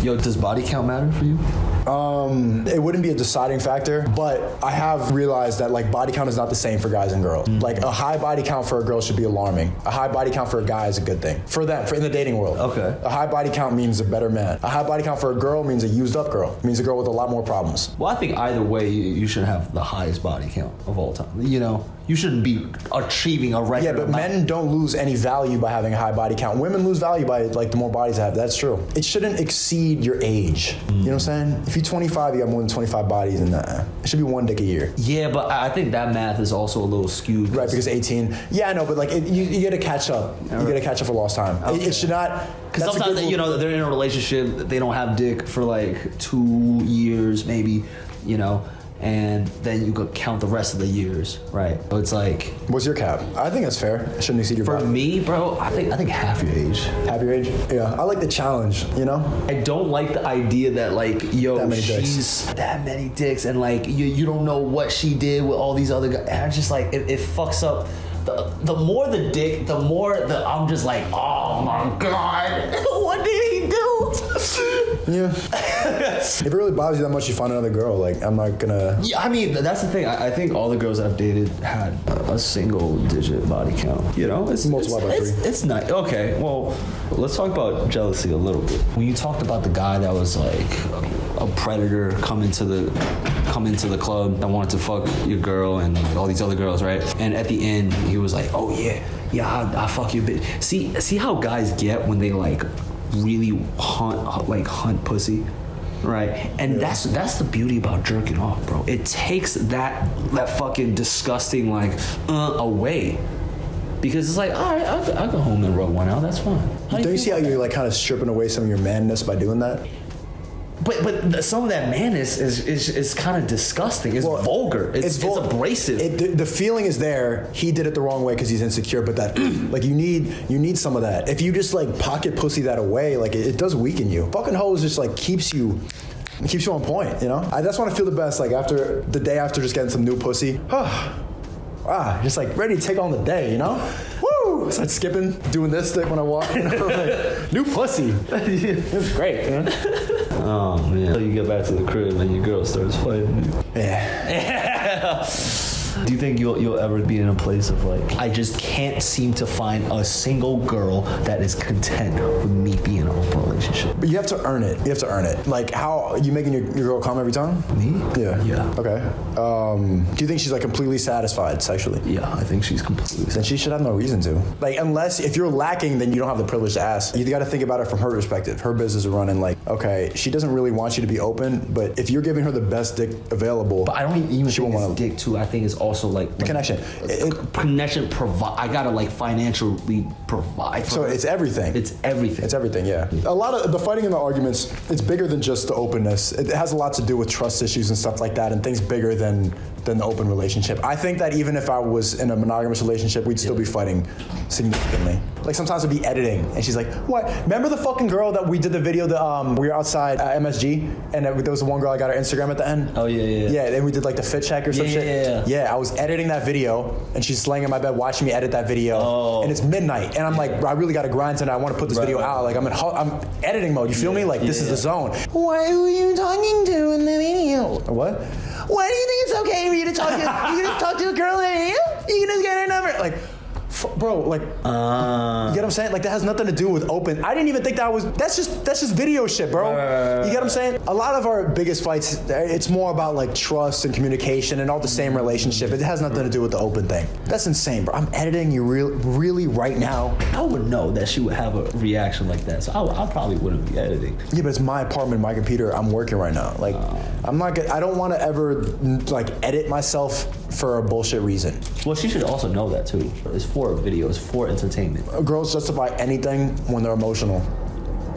Yo, does body count matter for you? It wouldn't be a deciding factor, but I have realized that like body count is not the same for guys and girls. Like a high body count for a girl should be alarming. A high body count for a guy is a good thing. For them, for in the dating world. Okay. A high body count means a better man. A high body count for a girl means a used up girl. It means a girl with a lot more problems. Well, I think either way, you should have the highest body count of all time. You know, you shouldn't be achieving a record. Yeah, but men don't lose any value by having a high body count. Women lose value by like the more bodies they have. That's true. It shouldn't exceed your age. You know what I'm saying? If you're 25, you got more than 25 bodies, and it should be one dick a year. Yeah, but I think that math is also a little skewed. Right, because 18. Yeah, I know, but like you got to catch up. You got to catch up for lost time. Okay. It should not. Because sometimes they're in a relationship, they don't have dick for like 2 years, maybe, you know. And then you could count the rest of the years, right? So it's like, what's your cap? I think that's fair. It shouldn't exceed your body. For me, bro, I think half your age. Half your age? Yeah. I like the challenge, you know? I don't like the idea that like, yo, she's that many dicks, and like you don't know what she did with all these other guys. And I just like it fucks up. The more the dick, the more I'm just like, oh my god, what did he do? Yeah. If it really bothers you that much, you find another girl. Like, I'm not gonna. Yeah, I mean, that's the thing. I think all the girls I've dated had a single digit body count. You know, it's multiplied by 3. It's nice. Okay, well, let's talk about jealousy a little bit. When you talked about the guy that was like a predator come into the club that wanted to fuck your girl and all these other girls, right? And at the end, he was like, "Oh yeah, I fuck you, bitch." See how guys get when they like really hunt pussy, right? And that's the beauty about jerking off, bro. It takes that fucking disgusting away. Because it's like, all right, I'll go home and rub one out. That's fine. Don't you see how you're like kind of stripping away some of your manness by doing that? But some of that madness is kind of disgusting. It's vulgar. It's abrasive. The feeling is there. He did it the wrong way because he's insecure. But that, like, you need some of that. If you just like pocket pussy that away, like it does weaken you. Fucking hoes just like keeps you on point. You know. I just want to feel the best. Like after the day after just getting some new pussy. Just like ready to take on the day. You know. Woo! Start skipping, doing this thing when I walk. You know? Like, new pussy. It was great. You know? Oh man. So you get back to the crib and your girl starts fighting you. Yeah. Do you think you'll ever be in a place of like, I just can't seem to find a single girl that is content with me being in an open relationship? But you have to earn it. You have to earn it. Like, how you making your girl come every time? Me? Yeah. Yeah. Okay. Do you think she's like completely satisfied sexually? Yeah, I think she's completely satisfied. Then she should have no reason to. Like, unless if you're lacking, then you don't have the privilege to ask. You got to think about it from her perspective. Her business is running. Like, okay, she doesn't really want you to be open, but if you're giving her the best dick available, but I don't even she think won't it's dick too. I think it's also like the connection. Connection provide. I gotta like financially provide. So it's everything. It's everything. It's everything. Yeah. A lot of the fighting and the arguments. It's bigger than just the openness. It has a lot to do with trust issues and stuff like that, and things bigger than the open relationship. I think that even if I was in a monogamous relationship, we'd still be fighting significantly. Like sometimes I'd be editing, and she's like, "What? Remember the fucking girl that we did the video that we were outside MSG, and there was the one girl I got her Instagram at the end." Oh yeah. Yeah, then we did like the fit check or some shit. Yeah, I was editing that video, and she's laying in my bed watching me edit that video, and it's midnight, and I'm like, I really got to grind tonight. I want to put this video out. Like I'm editing mode. You feel me? Like this is the zone. Why were you talking to in the video? What? Why do you think it's okay for you to talk to? You can just talk to a girl and you can just get her number. Like, bro, like, you get what I'm saying? Like, that has nothing to do with open. I didn't even think that was. That's just video shit, bro. You get what I'm saying? A lot of our biggest fights, it's more about like trust and communication and all the same relationship. It has nothing to do with the open thing. That's insane, bro. I'm editing you really right now. I would know that she would have a reaction like that, so I probably wouldn't be editing. Yeah, but it's my apartment, my computer. I'm working right now. Like, I'm not. I don't want to ever like edit myself for a bullshit reason. Well, she should also know that too. It's for a video. It's for entertainment. Girls justify anything when they're emotional.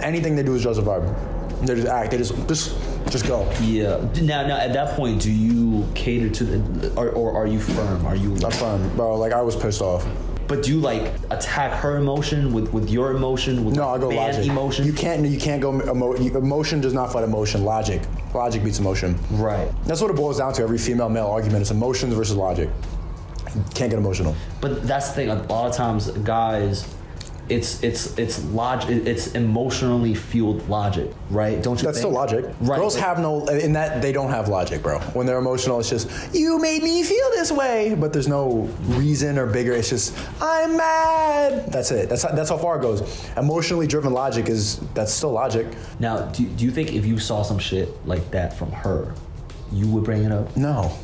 Anything they do is justified. They just act. They just go. Yeah. Now at that point, do you cater to or are you firm? Are you? I'm firm, bro. Like I was pissed off. But do you like attack her emotion with your emotion? With no, I go logic. Emotion. You can't go emotion does not fight emotion. Logic beats emotion. Right. That's what it boils down to. Every female-male argument is emotions versus logic. You can't get emotional. But that's the thing. A lot of times, guys, it's logic. It's emotionally fueled logic, right? Don't you? That's think? still logic. Right. Girls have no, in that they don't have logic, bro. When they're emotional, it's just, you made me feel this way. But there's no reason or bigger. It's just, I'm mad. That's it. That's how far it goes. Emotionally driven logic that's still logic. Now, do you think if you saw some shit like that from her, you would bring it up? No.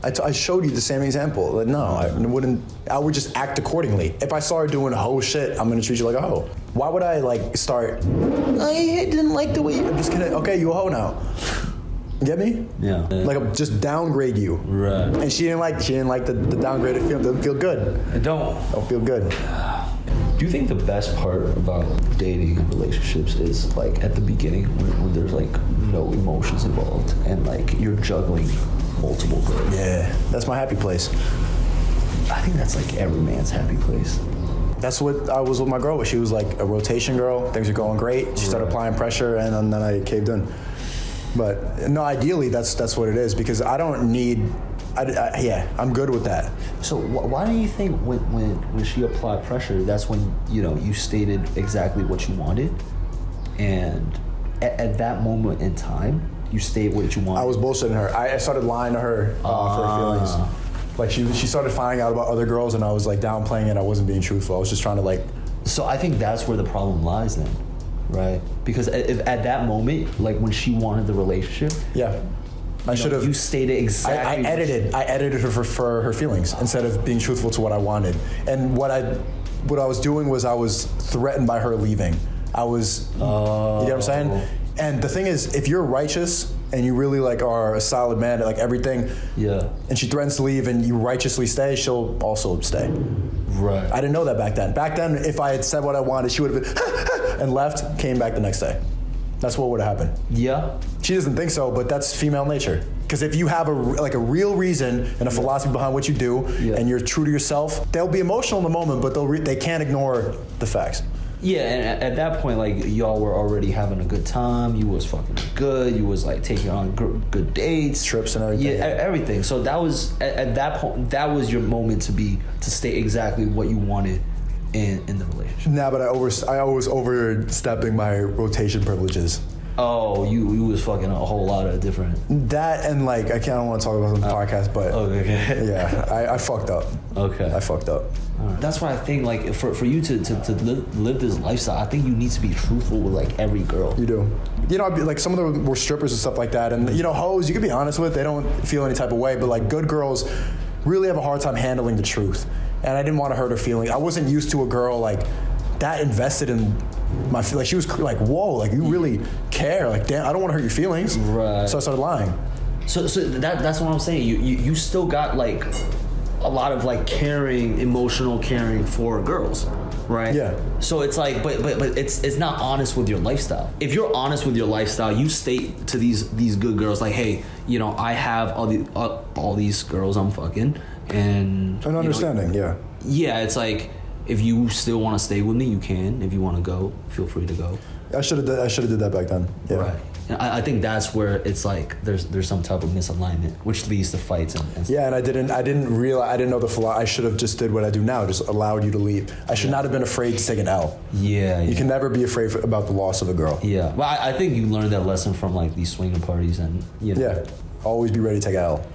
I showed you the same example. Like, no, I wouldn't. I would just act accordingly. If I saw her doing hoe shit, I'm gonna treat you like a hoe. Why would I like start? I didn't like the way you. I'm just gonna. Okay, you a hoe now. You get me? Yeah. Like just downgrade you. Right. And she didn't like the downgraded feel. Doesn't feel good. It don't feel good. Do you think the best part about dating and relationships is like at the beginning when there's like no emotions involved and like you're juggling multiple girls? Yeah, that's my happy place. I think that's like every man's happy place. That's what I was with my girl. She was like a rotation girl. Things were going great. She started applying pressure, and then I caved in. But no, ideally that's what it is, because I don't need. I'm good with that. So why do you think when she applied pressure, that's when you stated exactly what you wanted, and at that moment in time, you stated what you wanted? I was bullshitting her. I started lying to her for her feelings. Like she started finding out about other girls, and I was like downplaying it. I wasn't being truthful. I was just trying to like. So I think that's where the problem lies then, right? Because if at that moment, like when she wanted the relationship, yeah. I should have. You stated exactly. I edited her for her feelings instead of being truthful to what I wanted. And what I was doing was I was threatened by her leaving. I was. You get what I'm saying? And the thing is, if you're righteous and you really like are a solid man, like everything. Yeah. And she threatens to leave, and you righteously stay, she'll also stay. Right. I didn't know that back then. Back then, if I had said what I wanted, she would have been and left, came back the next day. That's what would have happened. Yeah. She doesn't think so, but that's female nature. Because if you have a real reason and a philosophy behind what you do, and you're true to yourself, they'll be emotional in the moment, but they can't ignore the facts. Yeah, and at that point, like, y'all were already having a good time. You was fucking good. You was, like, taking on good dates. Trips and everything. Yeah, everything. So that was, at that point, that was your moment to state exactly what you wanted in the relationship. Nah, but I was overstepping my rotation privileges. Oh, you was fucking a whole lot of different... That and, like, I don't want to talk about it on the podcast, but... Okay. Yeah, I fucked up. Okay. I fucked up. Right. That's why I think, like, for you to live this lifestyle, I think you need to be truthful with, like, every girl. You do. Like, some of them were strippers and stuff like that, and, hoes, you can be honest with, they don't feel any type of way, but, like, good girls really have a hard time handling the truth. And I didn't want to hurt her feelings. I wasn't used to a girl, like, that invested in my feelings. Like, she was like, whoa, like, you really care. Like, damn, I don't want to hurt your feelings. Right. So I started lying. So that's what I'm saying. You still got, like, a lot of, like, emotional caring for girls, right? Yeah. So it's like, but it's not honest with your lifestyle. If you're honest with your lifestyle, you state to these good girls, like, hey, I have all these girls I'm fucking, and an understanding, yeah. Yeah, it's like, if you still want to stay with me, you can. If you want to go, feel free to go. I should have did that back then. Yeah. Right. And I think that's where it's like there's some type of misalignment, which leads to fights and stuff. Yeah, and I didn't know the flaw. I should have just did what I do now, just allowed you to leave. I should not have been afraid to take an L. Yeah. You can never be afraid about the loss of a girl. Yeah. Well, I think you learned that lesson from, like, these swinging parties and, Yeah. Always be ready to take an L.